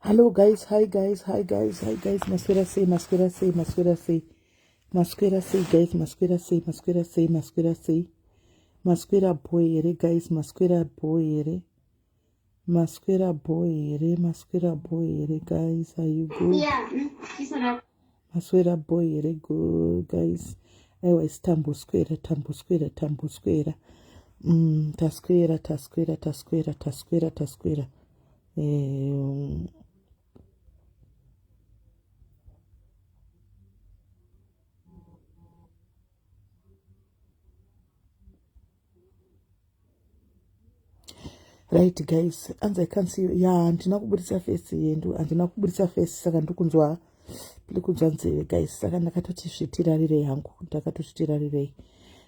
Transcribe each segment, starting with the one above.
Hello guys, hi guys, Masquera say, guys, Masquera boy, guys, Masquera boy, guys, are you good? Yeah, she's not. Masquera boy, good, guys. Anyways, tambo square. Tasquera. Right guys, and I can see yeah, andina kubudisa face yendu, andina kubudisa face saka ndokunzwa nzeve guys, saka ndakatoti zvitirarire hangu, ndakatozvitirarire.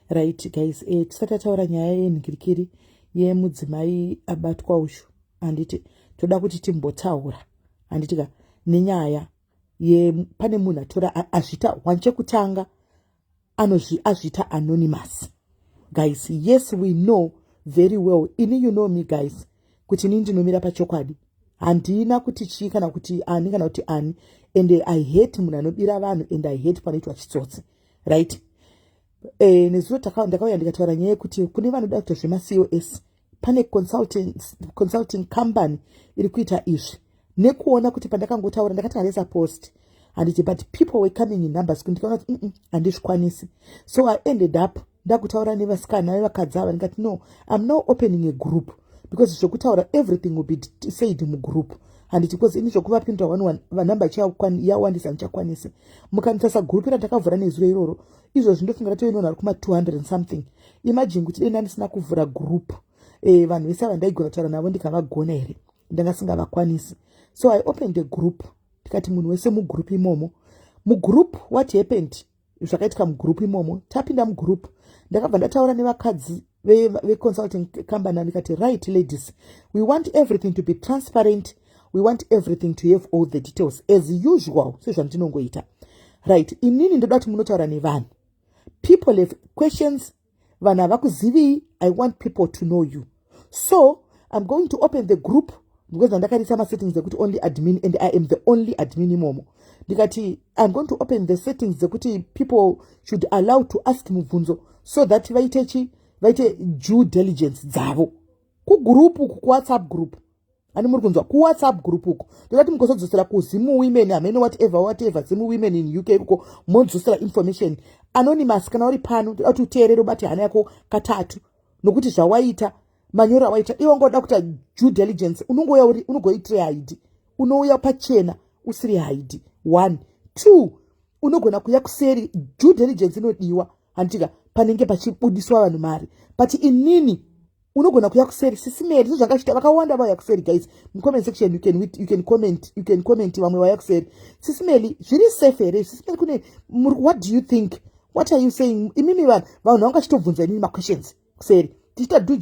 Right guys, tisati taura nyaya yenhirikiri yemudzimai abatwa ushu, handiti toda kuti timbotaura, handitika nenyaya pane munhu atora azvita wanchekutanga azvita anonymous. Guys, yes, we know very well. Ini you know me guys. Kuti nini ndinomira pachokwadi. Handina kuti chi kana kuti ani kana kuti ani. And I hate munhu anobira vanhu and I hate panoitwa chitsotsi. Right? Nezuro ndakauya ndikataura nyaya yekuti kune vanoda kuita zvema-COS. Pane consulting company iri kuita izvi. Nekuona kuti pandakangotaura ndakatarisa post. And but people were coming in numbers. Ndikaona kuti handizvikwanisi. So I ended up ndakutaura nevasikana nevakadzi ava ndikati no, I'm now opening a group because zvokutaura everything will be said mugroup, and because ini zvokuvapindura vanamba yawandisa ndichakwanisi. Mukanisa group ratakavhura nezuro iroro, izvo zvindofunga toinona ari kuma 200 and something. Imagine kuti denda ndisina kuvhura group, vanhu vese vandaigona kutaura navo ndikavagona here, ndangasingavakwanisi. So I opened a group, ndikati munhu wese mugroup imomo. Mugroup what happened, zvakaitika mugroup imomo, tapinda mugroup ndakabva ndataura nevakadzi ve-consulting company ndikati right ladies, we want everything to be transparent, we want everything to have all the details as usual, sezvandinongoita. Right, inini ndoda kuti munotaura nevanhu, people have questions, vanhu havakuzivi, I want people to know you. So I'm going to open the group because ndakarisa ma-settings ekuti only admin, and I am the only admin imomo. Ndikati I'm going to open the settings ekuti people should allow to ask mubvunzo so that vaite due diligence dzavo kugroup uku, kuwhatsapp group. Ani muri kunzwa kuwhatsapp group uku ndikati mukozodzosera kuzimu women amene whatever zimu women in UK uko modzosera information anonymous. Kana uri pano kuti uteerere ubate hana yako katatu nokuti zvawaita manyoro awaita iwe ngoda kuita due diligence, unongoya uri unogoitira ID, unouya pachena usiri ID. 1 2 unogona kuya kuseri. Due diligence inodiwa handika panenge pachibudiswa vanhu mari, but inini unogona kuya kuseri SIS MELLY zvakachita vakawanda vauya kuseri guys. Comment section you can comment vamwe vauya kuseri SIS MELLY zviri safe here SIS MELLY kune what do you think, what are you saying? Imimi vanhu vanga chitobvunza inini questions kuseri tichita due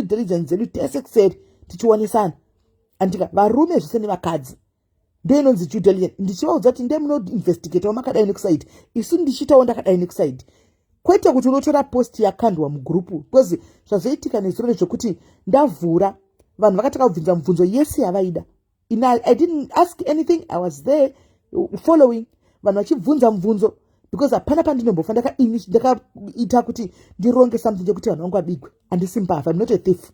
diligence dzedu tese kuseri tichionesana andika varume zvese nevakadzi ndio inonzi due diligence. Ndichivaudza kuti ndee munoinvestigate makadai nekusaidi isu ndichitawo ndakadai nekusaidi kwete kuti unotora post yakandwa mugrupu because zvazoitika nezuro zvekuti ndavhura vanhu vakataka kubvunza mubvunzo yese yavaida. I didn't ask anything, I was there following vanhu vachibvunza mubvunzo because hapana pandinombofa ndakaita kuti ndironge something chekuti vanhu vangu vabigwe. Handisi mbavha, I'm not a thief,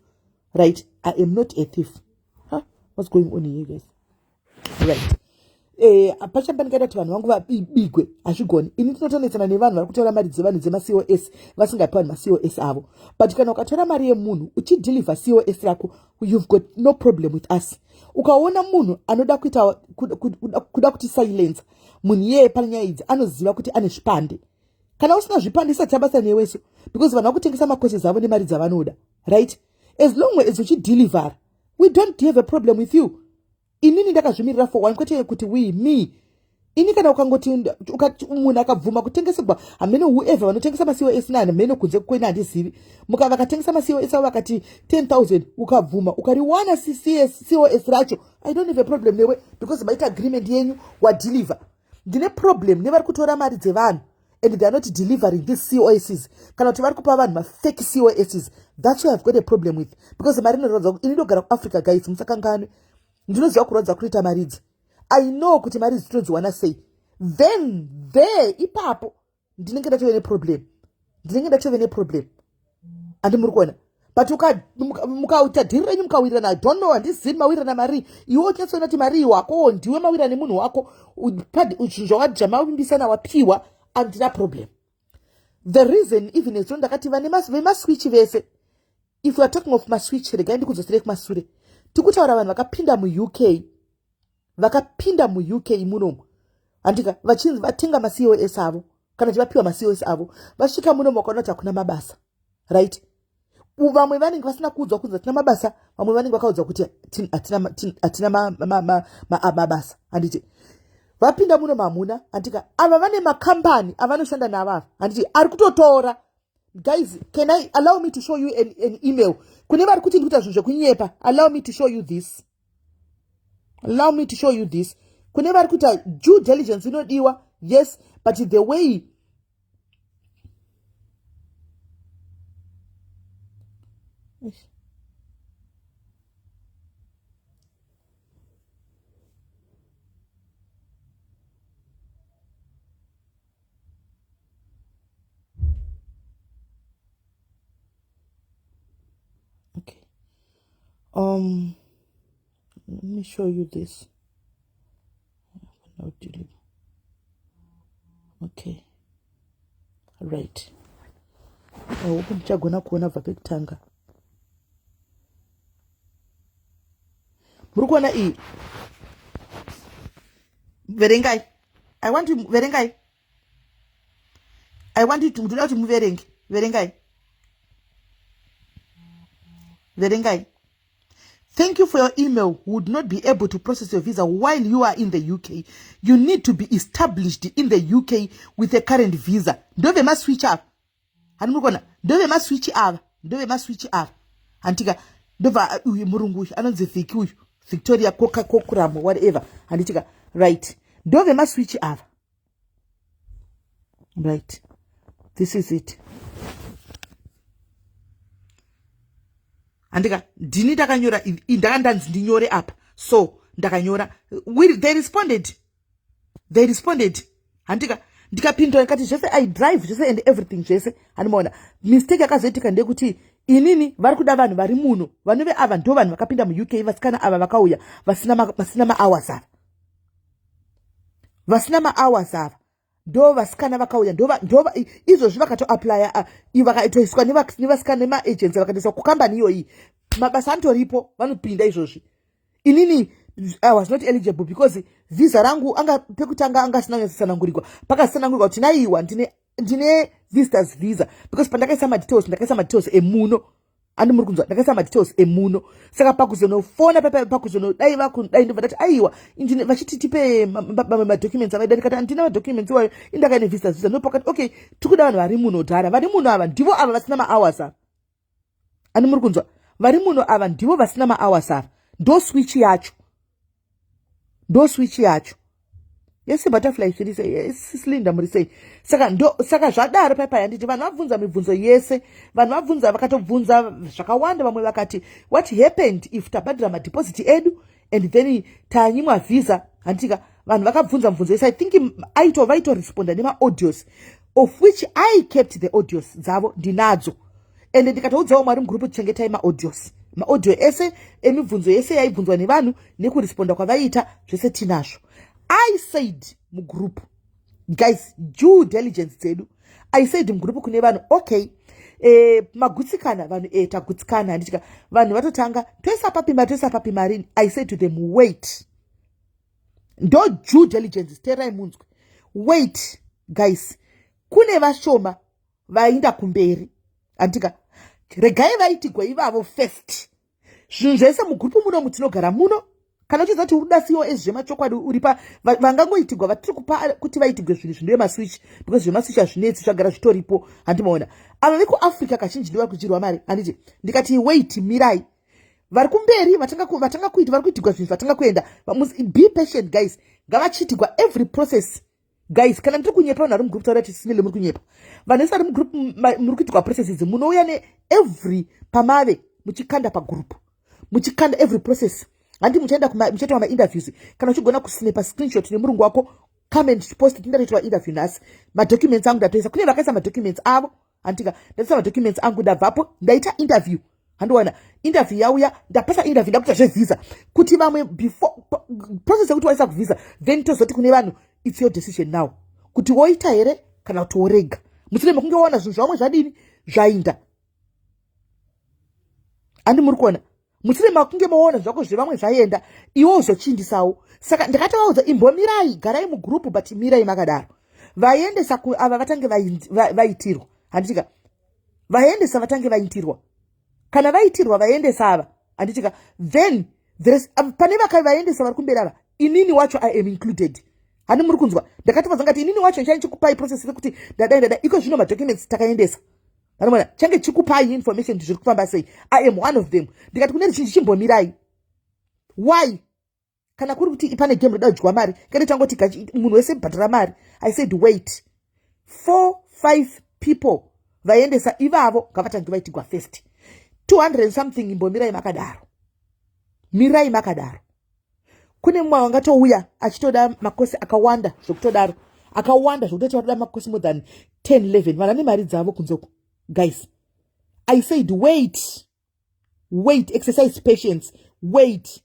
right? I am not a thief. What's going on here guys? Right. Pachamba ndikaita kuti vanhu vangu vabigwe hazvigoni. Ini tinotonetsana nevanhu vari kutora mari dzevanhu dzema-COS vasingapiwa ma-COS avo. But kana ukatora mari yemunhu uchideliver COS rako, you've got no problem with us. Ukaona munhu anoda kuda kuti silence munhu yeye panyaya idzi anoziva kuti ane zvipande. Kana usina zvipande isati abasa neweso because vanhu vakutengesa macourses avo nemari dzavanoda, right? As long as uchideliver, we don't have a problem with you. Inini ndakazvimirira for one kwete kuti me ini kana ukangoti munhu akabvuma kutengeserwa hamene whoever vanotengesa ma-COS nani hamene kunze kwena handizivi vakatengesa ma-COS avo vakati 10,000 ukabvuma ukariwana COS racho, I don't have a problem newe because maita agreement yenyu wadeliver. Ndine problem nevari kutora mari dzevanhu and they are not delivering these COSs kana kuti vari kupa vanhu ma-fake COSs. That's why I've got a problem with because mari inoratidza kuti ini ndogara kuAfrica guys, musakangane. Ndinoziva kurodza kuita maridzi. I know kuti maridzi tinodziwana sei. Then there ipapo ndinenge ndachove ne problem. Andi muri kuona. But mukauta dhiri renyu mukawirirana, I don't know, handizivi mawirirana mari. Iwe uchatsona kuti mari wako ndiwe mawirirana nemunhu wako zvamavimbisana wapiwa, handina problem. The reason even is ndakati vemaswitch vese, if we are talking of maswitch, regai ndikudzosere kumasure. Tikutaura vanhu vakapinda mu-UK munomu andika vachinzi vatenga ma-COS avo kana kuti vapiwa ma-COS avo vasvika munomu vakaona kuti hakuna mabasa, right? Vamwe vanenge vasina kuudzwa kunzi hatina mabasa, vamwe vanenge vakaudzwa kuti hatina mabasa. Handiti vapinda munomu hamuna andika ava vane makambani avanoshanda navava handiti ari kutotora. Guys, can I allow me to show you an email? Kune vari kuti ndikuita zvinhu zvekunyepa. Allow me to show you this. Kune vari kuita due diligence inodiwa, yes, but the way okay. Let me show you this. Okay. Right. Ndichagona kuona bva pekutanga. Muri kuona iyi. Verengai. I want you verengai. I want you to do not muverenge. Verengai. Verengai. Thank you for your email. Would not be able to process your visa while you are in the UK. You need to be established in the UK with a current visa. Dove must switch up. Hanumukona. Dove must switch up. Dove must switch up. Antika. Dova murungu. Anonze thiku. Victoria Kokuramo. Whatever. Antika. Right. Dove must switch up. Right. This is it. Andika ndini ndakanyora ndakandanzi ndinyore apa, so ndakanyora. They responded andika ndikapindura ndikati zvese I drive zvese and everything zvese. Anomaona mistake yakazoitika ndekuti inini vari kuda vanhu vari muno vanove ava ndo vanhu vakapinda mu UK vasikana ava vakauya vasina ma-hours ava, vasina ma-hours ava ndo vasikana vakauya ndo izvozvi vakatoaplya vakaitoiswa nevasikana nema-agents vakatoiswa kukambani iyoyi. Mabasa anotoripo vanopinda izvozvi. Inini I was not eligible because visa rangu pekutanga angasina kusanangurikwa. Pakasanangurikwa kuti naiwa ndine visitors visa because pandakaisa ma details emuno andi muri kunzwa ndakaisa madetails emuno saka pakuzonofona pakuzonodai vakudai ndobva ndati aiwa vachiti tipe madocuments avaida ndikati handina madocuments iwayo indakaine visa ndopakati okay tikuda vanhu vari muno dhara vari muno ava ndivo ava vasina mahours ava andi muri kunzwa vari muno ava ndivo vasina mahours ava ndo switch yacho yese butterfly zviri silinda muri sei saka zvadaro paipai handiti vanhu vabvunza mibvunzo yese vanhu vabvunza vakatobvunza zvakawanda vamwe vakati what happened if tabhadhira madeposit edu and then tanyimwa visa handitika vanhu vakabvunza mibvunzo yese I think vaitoresponda nemaaudios of which I kept the audios dzavo ndinadzo and ndikatoudzawo mwari mugrupu tichengetai maaudio ese emibvunzo yese yaibvunzwa nevanhu nekuresponda kwavaiita zvese tinazvo I said mugroup, guys, due diligence dzedu. I said mugroup kune vanhu, okay, magutsikana vanhu tagutsikana handitika vanhu vatotanga toisa papi marini. I said to them, wait. Ndo due diligence terai munzwe. Wait, guys. Kune vashoma vainda kumberi. Handitika regai vaitigwa ivavo first. Zvinhu zvese mugroup muno mutinogara muno. Kana uchiziva kuti uri COS zvemachokwadi uri pa vangangoitigwa vatiri kupa kuti vaitigwe zvinhu zvemaswitch because zvemaswitch hazvinetsi zvagara zvitoripo handimaona ava vekuafrica kazhinji ndivari kuchirwa mari handiti ndikati wait mirai vari kumberi vatanga kuita vari kuitigwa zvinhu zvatanga kuenda be patient guys ngavachiitigwa every process guys kana ndiri kunyepa vanhu vari mugroup taura kuti simile muri kunyepa vanhu vese vari mugroup muri kuitigwa process idzi munouya neevery pamave muchikanda pagroup muchikanda every process handi muchaita mainterviews kana uchigona kusnepa screenshot nemurungu wako come and post tindatoitwa interview nhasi madocuments angu ndatoisa kune vakaisa madocuments avo handika ndatoisa madocuments angu ndabvapo ndaita interview handiwana interview yauya ndapasa interview ndakuita zvevisa kuti vamwe before process yekuti waisa kuvisa then tozoti kune vanhu it's your decision now kuti woita here kana kuti worega mushure mekunge waona zvinhu zvamwe zvadini zvainda handi muri kuona mushure makunge maona zvako zvevamwe zvaenda iwo uzochindisawo saka ndakatovaudza imbomirai garai mugrupu but mirai makadaro vaendesa ava vatange vaitirwa handitika vaendesa vatange vaitirwa kana vaitirwa vaendesa ava handitika then pane vaendesa vari kumberi ava inini wacho I am included handi muri kunzwa ndakatovaudza ngati inini wacho ndichikupai process yekuti ndadai iko zvino madocuments takaendesa Anamana, change chikupai information zviri kufamba sei. I am one of them. Ndikati kune chinhu chimbomirai. Why? Kana kuri kuti pane game roda kudya mari, kana tangoti munhu wese bhadhara mari. I said wait. 4-5 people vaendesa ivavo ngavatange vaitigwa first. 200 something imbomirai makadaro. Mirai makadaro. Kune mumwe wangatouya achitoda makosi akawanda zvokutodaro. Akawanda zvokutoti watoda makosi more than 10-11. Vana nemari dzavo kunzoko. Guys, I said wait, exercise patience, wait.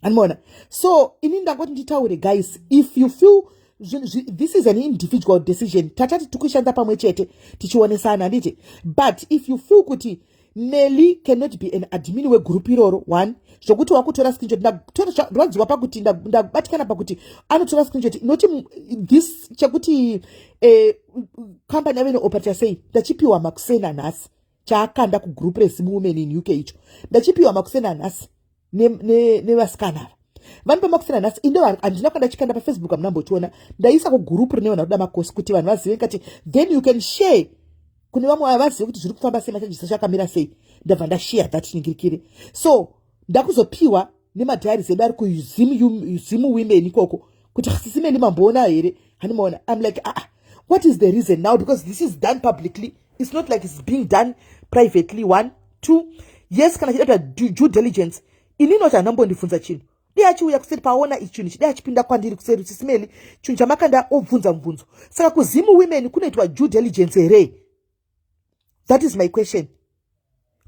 And more. So, in ndangoti nditaure guys, if you feel this is an individual decision, tatati tukushanda pamwe chete tichionesana nditi. But if you feel kuti Melly cannot be an admin we group iroro, one, zvokuti wakutora screenshot ndadziwa pakuti ndabatikana pakuti anotora screenshot noti this chekuti company yave neoperator sei ndachipiwa makusena nhasi chaakanda kugroup rezimu women in UK icho ndachipiwa makusena nhasi nevasikana ava vanhu pamakusena nhasi indo handina kwanda chikanda pafacebook amunambotiona ndaisa kugroup rine vanhu vakuda makosi kuti vanhu vazive ngati then you can share kune vamwe vazive kuti zviri kufamba sei machanjisa chakamira sei ndabva ndashare that ningirikire so ndakuzopiwa nemadhairies edu ari kuzimu women ikoko kuti sisimeni mamboona here hanimaona I'm like what is the reason now because this is done publicly it's not like it's being done privately. 1, 2 yes kana chidata due diligence inini wacho handambondifunza chinhu dei achiuya kuseri paona ichi chinhu chidai achipinda kwandiri kuseri sisimeli chinhu chamakanda obvunza mubvunzo saka kuzimu women kunoitwa due diligence here. That is my question.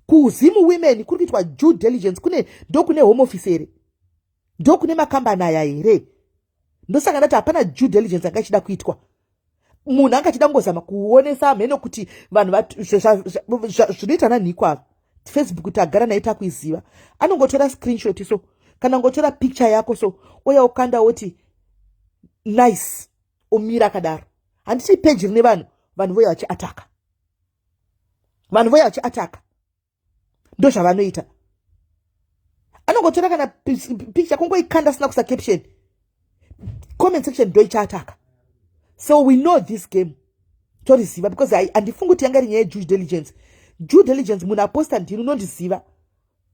Kuzimu women kuri kuitwa due diligence ndokune home office here ndokune makambani aya here ndosaka ndati hapana due diligence angachida kuitwa munhu angachida ngozama kuonesa mheno kuti vanhu zvinoita nanhiko ava Facebook kuti agara nayo takuiziva anongotora screenshot so kana ngotora picture yako so oya ukanda woti nice omira kadaro handiti page rine vanhu voya vachiataka vanhu voya vachiataka ndo zvavanoita. Anongotora kana picture kungoikanda sina kusa caption, comment section ndo ichaataka. So we know this game toriziva, because handifungi kuti yanga iri nyaya due diligence. Due diligence munhu aposta ndini unondiziva,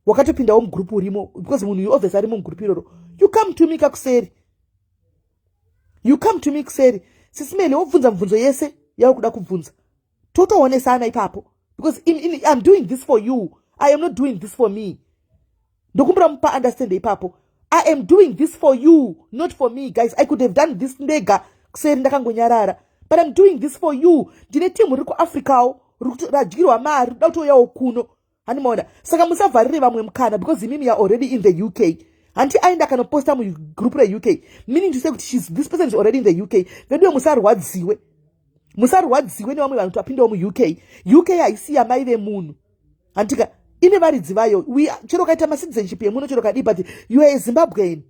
wakatopindawo mugroup urimo, because munhu obviously ari mugroup iroro. You come to me kakuseri, you come to me kuseri, Sis Melly wobvunza mibvunzo yese yauri kubvunza, totoonesana ipapo, because I'm doing this for you, I am not doing this for me. Ndokumbura mupa understand ipapo, I am doing this for you, not for me. Guys, I could have done this ndega kuseri ndakangonyarara, but I'm doing this for you. Ndine team riko Africa radyirwa mari ruda kutoyawo kuno, handimaona. Saka musavharire vamwe mukana, because imimi are already in the UK. Anti aenda kanoposta mu group re UK, meaning to say this person is already in the UK. Vedu musarwadziwe ne vamwe vanhu tapindawo mu UK haisi yamai vemunhu. Antika ine varidzi vayo, chero kaita macitizenship yemuno chero kadi, but you are a Zimbabwean.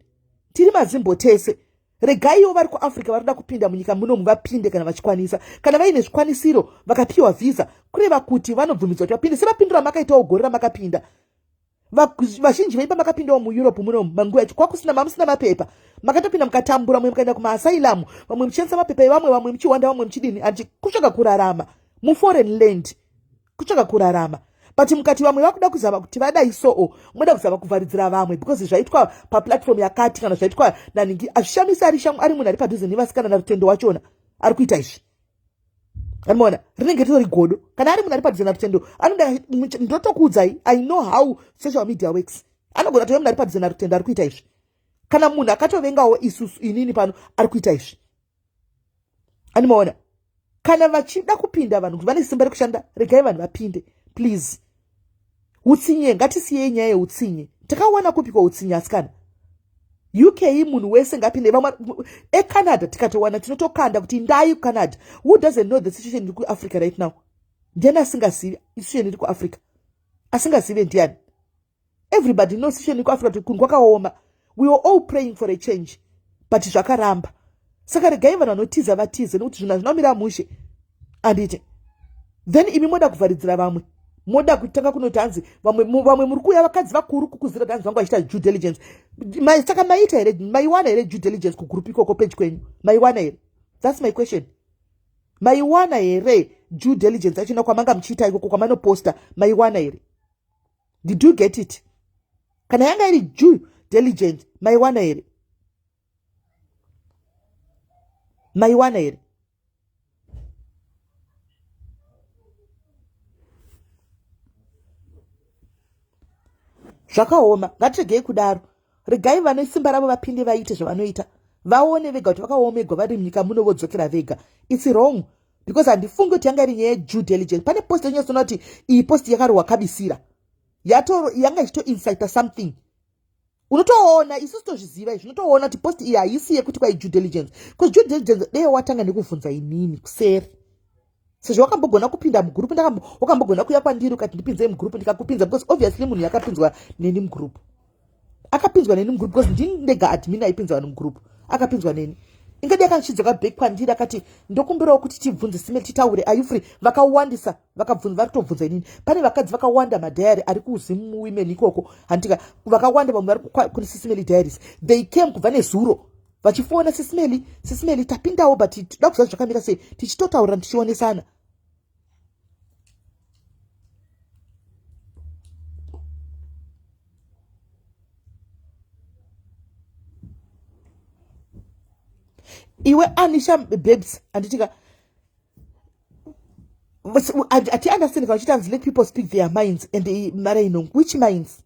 Tiri mazimbo tese. Regaiwo vari kuAfrica varida kupinda munyika muno muvapinde kana vachikwanisa. Kana vaine zvikwanisiro vakapiwa visa, kureva kuti vanobvumidzwa kuti vapinde. Sevapindura makaitawo gore ramakapinda. Vazhinji veipa makapindawo muEurope muno manguva yacho kwakusina mamusina mapepa. Makatopinda mukatambura, mwe mukaenda kumaasylum, vamwe muchishandisa mapepa evamwe, vamwe muchiwanda, vamwe muchidini, andi kutsvaga kurarama mu foreign land, kutsvaga kurarama. But mukati vamwe vakuda kuzama kuti vadai soo, muda kuzama kuvharidzira vamwe, because zvaitwa paplatform yakati kana zvaitwa naningi, azvishamisa ari munhu ari padhuze nevasikana narutendo wachona ari kuita izvi. Anmona, rinenge ritori godo. Kana ari munhu ari padhuze narutendo, anoda ndotokuudzai, I know how social media works. Anogona tove munhu ari padhuze narutendo ari kuita izvi. Kana munhu akatovengawo isusu inini pano ari kuita izvi. Anmona, kana vachida kupinda vanhu vane simba rekushanda, regai vanhu vapinde, please. Utsinye, ngatisiye nyaya yeutsinye. Takawana kupikwa utsinye asikana. UK munhu wese ngapinde. Canada tikatowana tinotokanda kuti ndai Canada. Who doesn't know the situation in Africa right now? Ndiani asingazivi situation iri kuAfrica? Asingazive ndiani? Everybody knows situation iri kuAfrica kuti kunhu kwakaoma. We were all praying for a change, but zvakaramba. Saka regai vanhu vanotiza vatize, nokuti zvinhu zvinomira mushe. Anditi. Then imi moda kuvharidzira vamwe. Moda kutanga kunoti hanzi vamwe muri kuuya vakadzi vakuru kukuzira kuti hanzi vangu vachiita due diligence. Saka maita here, maiwana here due diligence kugroup ikoko page kwenyu? Maiwana here? That's my question. Maiwana here due diligence achina kwamanga muchiita ikoko kwamanoposta? Maiwana here? Did you get it? Kana yanga iri due diligence, maiwana here? Maiwana here? Zvakaoma, ngatiregei kudaro. Regai vane simba ravo vapinde vaite zvavanoita. Vaone vega kuti vakaomegwa vari munyika muno vodzokera vega. It's wrong, because handifungi kuti yanga iri nyaya due diligence. Pane post yenyosona kuti iyi post yakarohwa kabisira. Yanga ichito incite something. Unotoona isusu tozviziva izvi, unotoona kuti post iyi haisi yekuti kwai due diligence. Because due diligence dei watanga nekuvhunza inini kuseri. Sezvo wakambogona kupinda mugroup, wakambogona kuya kwandiri ukati ndipinze mugroup, ndikakupinza, because obviously munhu yakapinzwa neni mugroup. Akapinzwa neni mugroup because ndini ndega admin aipinzwa vanhu mugroup. Akapinzwa neni. Ingadi yakanchidzoka back kwandiri akati ndokumbirawo kuti tibvunze SIS MELLY titaure, are you free? Vakawandisa, vakabvunza, varikutobvunza inini. Pane vakadzi vakawanda madhayari ari kuZim women ikoko. Handika vakawanda vamwe vari kune SIS MELLY diaries. They came kubva nezuro vachifona SIS MELLY tapindawo, but toda kuziva zvakamira sei, tichitotaura tichionesana. Iwe Anisha babes, anditika ati understand kana chita let people speak their minds and they marry no. Which minds?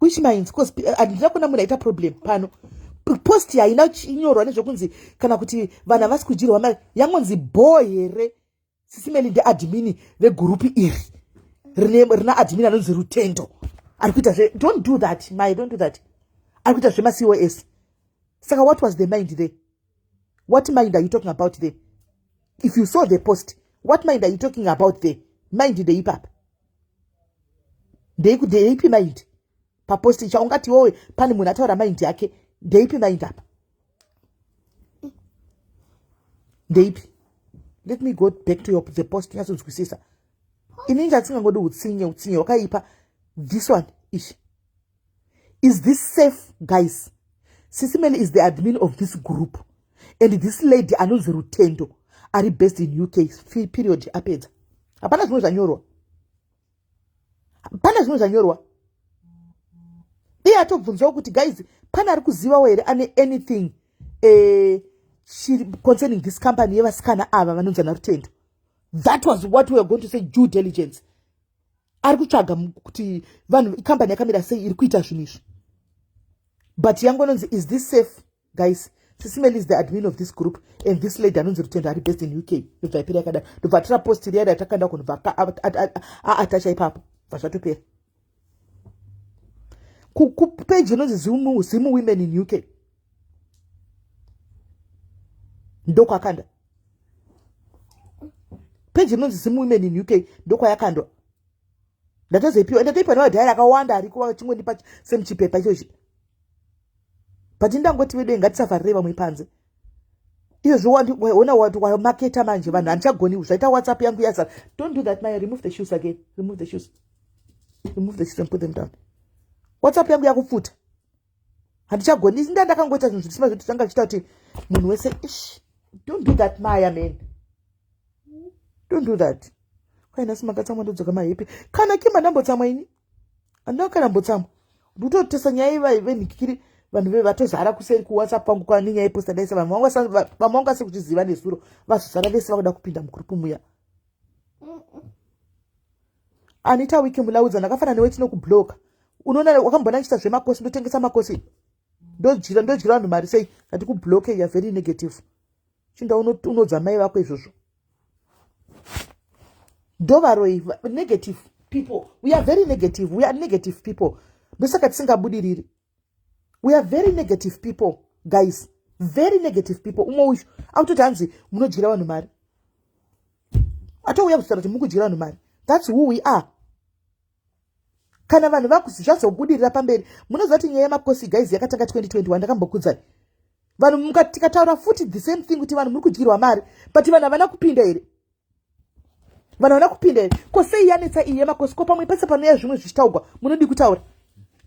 Because andina kuna munhu aita problem pano. Post ya ina inyorwa nezvokunzi kana kuti vanhu havasi kudyirwa mari yangonzi boy here SIS MELLY ndeadmin vegroup iri rina admin anonzi Rutendo ari kuita don't do that, don't do that. Ari kuita zvemaCOS. Saka what was the mind there? What mind are you talking about there? If you saw the post, what mind are you talking about there? Mind the hip hop. Ndeipi mind paposti chaungati wowe pane munhu ataura mind yake, ndeipi mind apa? Ndeipi? Let me go back to the post nyasonzwisisa. Inini ndatsingangodi utsinye wakaipa. This one is this safe, guys? SIS MELLY is the admin of this group, and this lady anonzi Rutendo are based in UK. Period. Apedza. Hapana zvinhu zvanyorwa. Hapana zvinhu zvanyorwa. Iye atobvunzwawo kuti guys, pana ari kuzivawo here ane anything concerning this company yevasikana ava vanonzi Rutendo. That was what we were going to say, due diligence. Ari kutsvaga kuti vanhu company yakamira sei iri kuita zvinhu izvi. But yangononzi, is this safe, guys? SIS MELLY is the admin of this group, and this lady anonzi Rutendo are based in UK. Ndobvaipera yakada ndobva post riya ratakanda kunobva atacha ipapo zvazvatopera. Kupage inonzi Zimu women in UK ndokwakanda. Page inonzi Zimu women in UK ndokwayakandwa. Ndatozoipiwa ndatoipa nawadhayari akawanda ariko chimweni pacho semuchipepa ichochi. But ndangoti wedu ngatisafarire vamwe panze. Izvo waona wa marketa manje vanhu handichagoni zvaita WhatsApp yangu yazara. Don't do that, Maya. Remove the shoes again. Remove the shoes. Remove the shoes and put them down. WhatsApp yangu yakupfuta. Handichagoni. Ndakangoita zvinhu zvisina zvekuti zvanga zvichita kuti munhu wese don't do that, Maya, man. Don't do that. Kwaina simakatsamwa ndodzoka mahepi. Kana kima ndambotsamwa ini. Andina kana mbotsamwa. Ndototesa nyaya ivenhikiri vanhu vevatozara kuseri kuWhatsApp pangu kwaninya iposta daisa vanhu vamwe sekuchiziva nesuro vazozara vese vakuda kupinda mugrupu muya. Anita wiki mulaudza ndakafana newe tinokubloka. Unoona wakambona chiita zvemakosi ndotengesa makosi. Ndojira vanhu mari sei ngati kubloke, you are very negative. Chinda unodza mai vako izvozvo. Dovaroi negative people. We are very negative. We are negative people. Ndosaka tisingabudiriri. We are very negative people, guys. Very negative people. Umwe uyu akutoti hanzi munojira vanhu mari. Atouya kutaura kuti mukujira vanhu mari. That's who we are. Kana vanhu vakuzobudirira pamberi. Munoziva kuti nyaya yemakosi, guys, yakatanga 2021 ndakambokudzai. Vanhu tikataura futi the same thing kuti vanhu muri kudyirwa mari, but vanhu havana kupinda here. Vanhu havana kupinda here. Ko sei yanetsa iyi yemakosi? Ko pamwe pese panouya zvimwe zvichitaurwa munodi kutaura.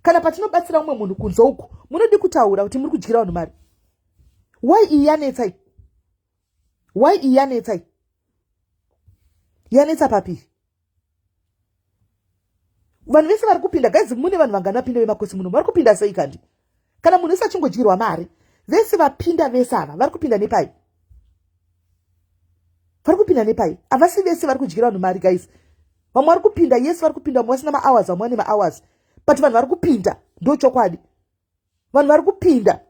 Kana patinobatsira umwe munhu kunze uku munodi kutaura kuti muri kudyira vanhu mari. Why iyi yanetsa? Why iyi yanetsa? Yanetsa papi? Vanhu vese vari kupinda, guys, mune vanhu vangana pinda vemakosi muno vari kupinda sei kandi? Kana munhu wese achingodyirwa mari, vese vapinda vese ava vari kupinda nepai? Vari kupinda nepai? Havasi vese vari kudyira vanhu mari, guys. Vamwe vari kupinda, yes, vari kupinda, vamwe vasina ma-hours, vamwe vane ma-hours. But vanhu vari kupinda ndochokwadi. Vanhu vari kupinda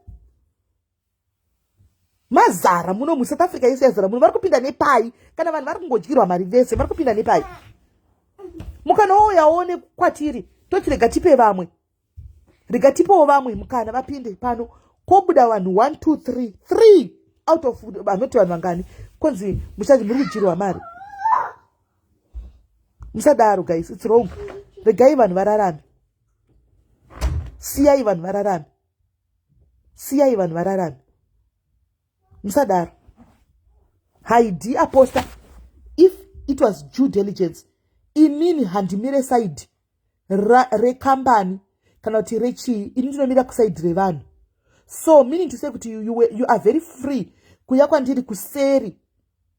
mazara muno muSouth Africa yese yazara. Munhu vari kupinda nepai? Kana vanhu vari kungodyirwa mari vese vari kupinda nepai? Mukana wouyaone kwatiri toti rega tipe vamwe, rega tipewo vamwe mukana vapinde pano. Kobuda vanhu 1 2 3 out of vanoti vanhu vangani konzi muchazi muri kudyirwa mari. Musadaro, guys, it's wrong. Regai vanhu vararame. Siyai vanhu vararame. Siyai vanhu vararame. Musadaro. Haidi aposta. If it was due diligence, inini handimire side rekambani kana kuti rechi, ini ndinomira kuside revanhu. So meaning to say kuti you are very free kuya kwandiri kuseri,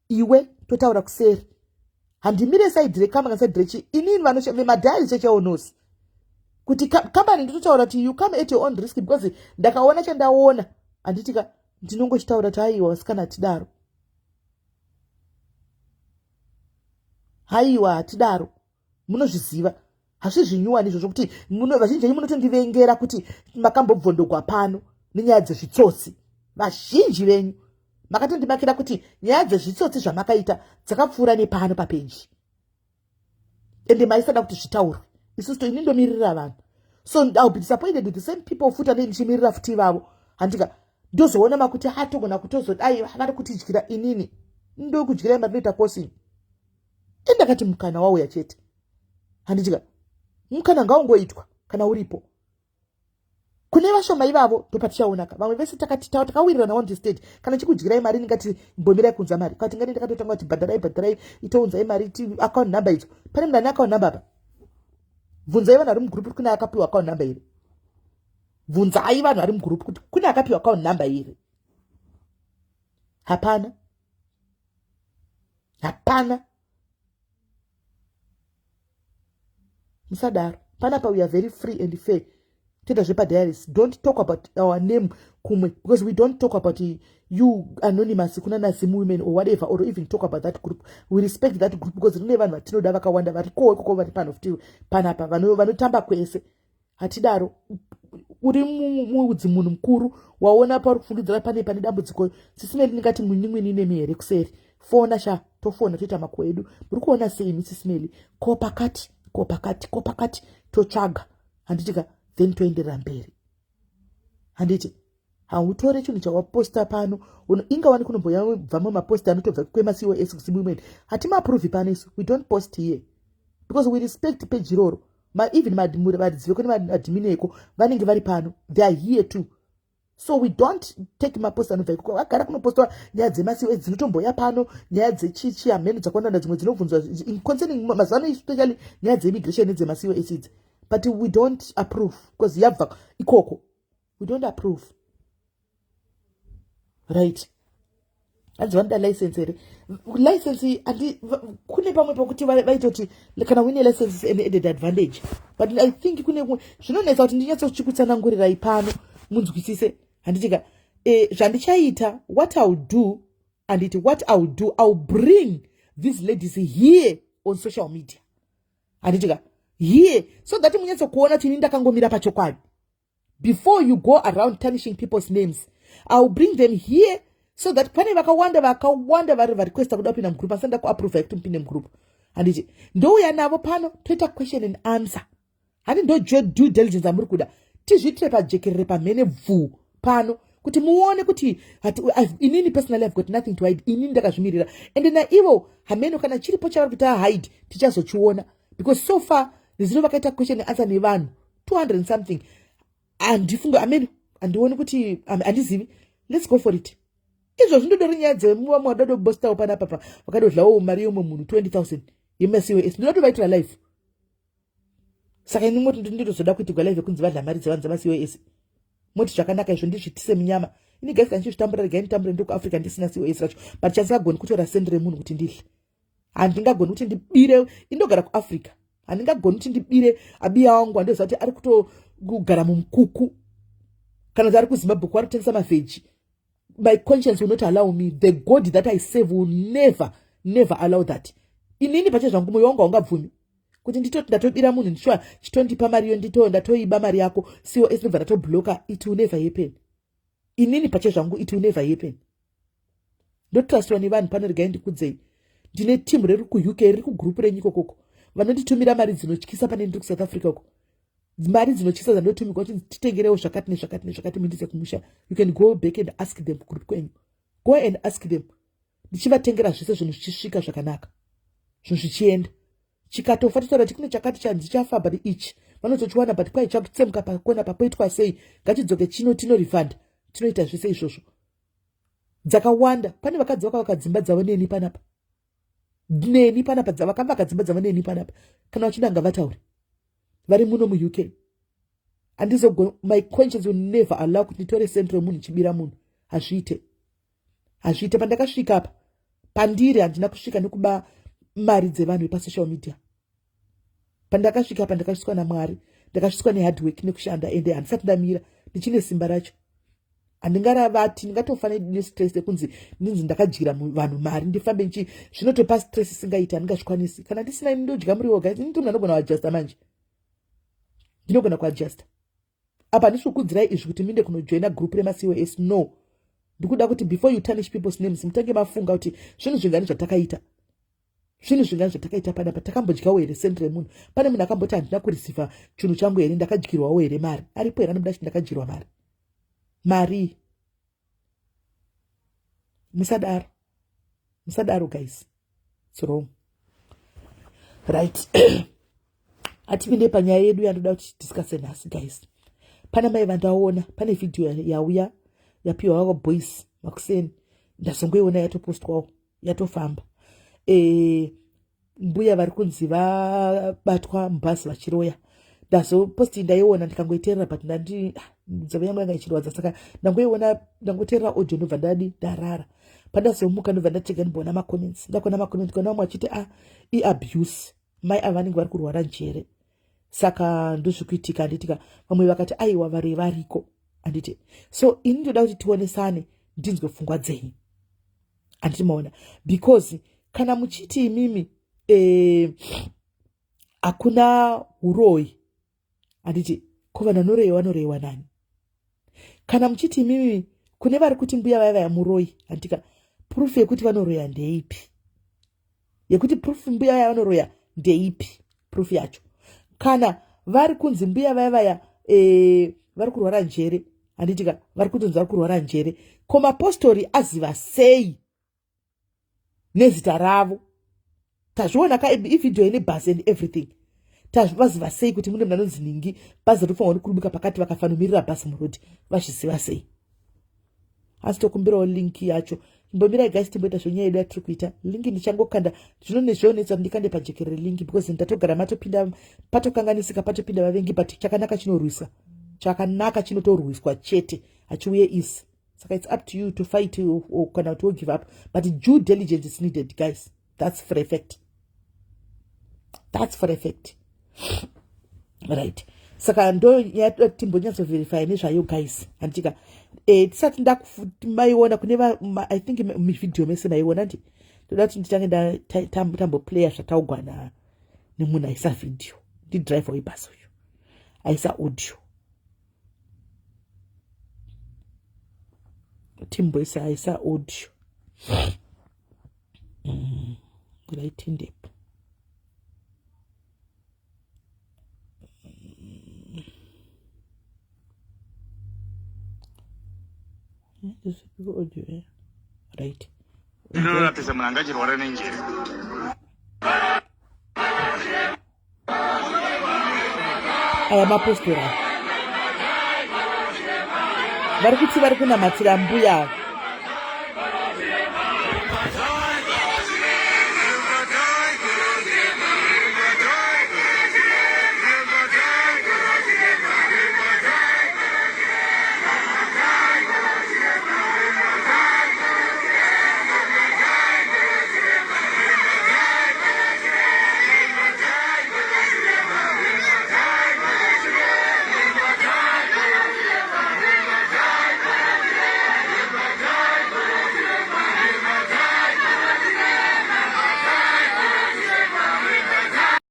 iwe totaura kuseri. Handimire side rekamba kana side rechi, inini vanoshe madhari checheonosi kuti kambani nditotaura kuti you come at your own risk, because ndakaona chandaona anditika ndinongochitaura kuti haiwa vasikana hatidaro, haiwa hatidaro. Munozviziva hazvi zvinyuwani izvo zvokuti vazhinji munotondivengera kuti makambobvondogwa pano nenyaya dzezvitsotsi. Vazhinji venyu makatondimakira kuti nyaya dzezvitsotsi zvamakaita dzakapfuura nepano papeji, ende maisada kuti zvitaurwe. Isusu to ini ndomirira vanhu, so I'll be disappointed with the same people futa ndichimirira futi vavo. Handika ndozoona makuti hatogona kutozodai vari kutidyira inini ndokudyira matinoita kosi. Endakati mukana wauya chete, handitika mukana ngaungoitwa kana uripo. kune vashoma ivavo ndopatichaonaka vamwe vese takawirirana on the stage kana chikudyirai mari ndingati mbomirai kunza mari kati ngati ndakatotanga kuti bhadharai itounzai mari account number idzo pane munhu ane account number apa bvunzai vanhu vari mugroup kuti kune akapiwa account number iri bvunzai vanhu vari mugroup kuti kune akapiwa account number iri hapana musadaro panapa we are very free and fair toita zvepadairies don't talk about our name kumwe because we don't talk about you anonymous kuna nazimu women or whatever or even talk about that group. We respect that group because rine vanhu vatinoda vakawanda vari koko vari pano futi panapa vanotamba kwese hatidaro uri muudzi munhu mukuru waona pari kufungidzira pane dambudziko sisime ndingati mwini nemi here kuseri fona tofona toita makwe edu muri kuona sei Mrs. Melly ko pakati totsvaga handitika then toenderera mberi handiti hautore chinhu chawaposta pano ingawani kunomboya bvamwe maposta anotobva kwemaCOS kusimumweni hatimaapprove pano isu we don't post here because we respect page iroro even vadzive kune madhimineko vanenge vari pano they are here too so we don't take maposta anobva ikoko vagara kunopostwa nyaya dzemaCOS dzinotomboya pano nyaya dzechichi hameno dzakawanda dzimwe dzinobvunzwa concerning mazano especially nyaya dzeimmigration nedzemaCOS idzi but we don't approve because yabva ikoko we don't approve right anzivanoda license here license kune pamwe pokuti vaitoti kana wine license is an added advantage but I think kune zvinonetsa kuti ndinyatsochikutsanangurirai pano munzwisise handitika zvandichaita what I'll do and what I'll do I'll bring these ladies here on social media handitika here so that munyatsokuona kuti ndakangomira pachokwadi before you go around tarnishing people's names I'll bring them here so that pane vakawanda vari requesta kuda kupinda mugroup asanda kuapprove kuti mupinde mugroup handiti ndouya navo pano toita question and answer handi ndo due diligence amuri kuda tizviitire pajekerere pamhene bvu pano kuti muone kuti inini personally I've got nothing to hide inini ndakazvimirira and naivo hameno kana chiripo chavari kuti hide tichazochiona because so far rizino vakaita question and answer nevanhu 200 and something andifunga ameno andioni kuti andizivi let's go for it izvo zvindodori nyaya dzemuva mwadado kubostawo panapa vakadodlawo mari yomwe munhu 20,000 yemaCOS ndinotovaitira live saka ini moti ndinozoda kuitigwa live kunzi vadla mari dzevanhu dzemaCOS moti zvakanaka izvo ndizvitise munyama ini gasi kandichizvitambura regai nditambure ndi kuafrica ndisina COS racho but chandigagoni kutora sendi remunhu kuti ndidle handingagoni kuti ndibire indogara kuafrica handingagoni kuti ndibire abiya wangu andoziva kuti ari kutogara mumukuku kana kuti ari kuZimbabwe kwari kutengesa mavheji my conscience will not allow me the God that I save will never allow that inini pache zvangu moyo wangu haungabvumi kuti nditoti ndatobira munhu ndishwa chitondipa mariyo ndatoiba mari yako COS nobva ndatobloka it will never happen inini pache zvangu it will never happen ndotrustwa nevanhu pano regai ndikudzei ndine timu riri kuUK riri kugroup renyika koko vanonditumira mari dzinotyisa pane ndiri kuSouth Africa uko mari dzinotyisa dzandotumika kuti titengerewo zvakati nezvakati mindise kumusha you can go back and ask them group kwenyu go and ask them ndichivatengera zvese zvinhu zvichisvika zvakanaka zvinhu zvichienda chikatofa totaura kuti kune chakati chandichafa but ichi vanozochiwana but kwai chakutsemuka pakona papoitwa sei ngatidzoke chino tino refund tinoita zvese izvozvo dzakawanda pane vakadzi vakadzimba dzavo neni panapa vakavaka dzimba dzavo neni panapa kana vachida ngavataure vari muno muUK handizogona my conscience will never allow kuti nditore centro yemunhu chibira munhu hazviite pandakasvika apa pandiri handina kusvika nekuba mari dzevanhu vepasocial media pandakasvika apa ndakasviswa naMwari ndakasviswa nehardwork nekushanda ende handisati ndamira ndichine simba racho handingaravati ndingatofanira nestress yekunzi ndinzi ndakadyira vanhu mari ndifambe zvinotopa stress isingaiti handingazvikwanisi kana ndisina ini ndodya muriwo guys ini ndinhu anogona kuadjusta manje ndinogona kuadjusta apa handisi kukudzirai izvi kuti minde kunojoina group remaCOS no ndikuda kuti before you tarnish people's names mutange mafunga kuti zvinhu zvingani zvatakaita panapa takambodyawo here sendi remunhu pane munhu akamboti handina kureceiva chinhu changu here ndakadyirwawo here mari aripo here anobuda kuti ndakadyirwa mari musadaro guys it's wrong right atipinde panyaya yedu yandoda kuti discuss nhasi guys pana mai vandaona pane video yauya yapiwa wako boys makuseni ndazongoiona yatopostwawo yatofamba mbuya vari kunzi vabatwa mubhazi vachiroya ndazoposti ndaiona ndikangoiterera but nzeve yangu yanga ichirwadza saka ndangoiona ndangoteerera audio ndobva ndarara pandazomuka ndobva ndatega ndimboona macomments ndakaona macomments kana vamwe vachiti iabuse mai avanenge vari kurwara njere saka ndozvikuitika handitika vamwe vakati aiwa vari variko handiti so ini ndoda kuti tionesane ndinzwe pfungwa dzenyu handiti maona because kana muchiti imimi hakuna uroi handiti ko vanhu vanoreiwa nani kana muchiti imimi kune vari kuti mbuya vaya muroi handika proof yekuti vanoroya ndeipi yekuti proof mbuya vaya vanoroya ndeipi proof yacho kana vari kunzi mbuya vaya vari kurwara njere handitika vari kutonzi vari kurwara njere ko mapostori aziva sei nezita ravo tazviona ividhio ine bhazi and everything vaziva sei kuti mune munhu anonzi ningi bhazi rinofanirwa kurumika pakati vakafanomiririra bhazi murodhi vazviziva sei asi tokumbirawo linki yacho mbombirai guys timboita zvonyaya yedu yatiri kuita linki ndichangokanda zvinonetsa kuti ndikande pajekerere linki because ndatogara matopinda patokanganisika patopinda vavengi but chakanaka chinorwisa chakanaka chinotorwiswa chete hachiuye isi saka it's up to you to fight kana kuti wogive up but due diligence is needed guys. That's for effect right saka ndo yatimbonyatso verify nezvayo guys handitika tisati maiona kune I think muvidhio mese maiona ndoda kuti nditange tamboplaya zvataugwa nemunhu aisa video ndidrive webhasi uyu aisa audio timboisa aisa audio ngaitindepo audio right ndinoratidza munhu angachirwara nenjere aya mapostora vari kuti vari kunamatsira mbuya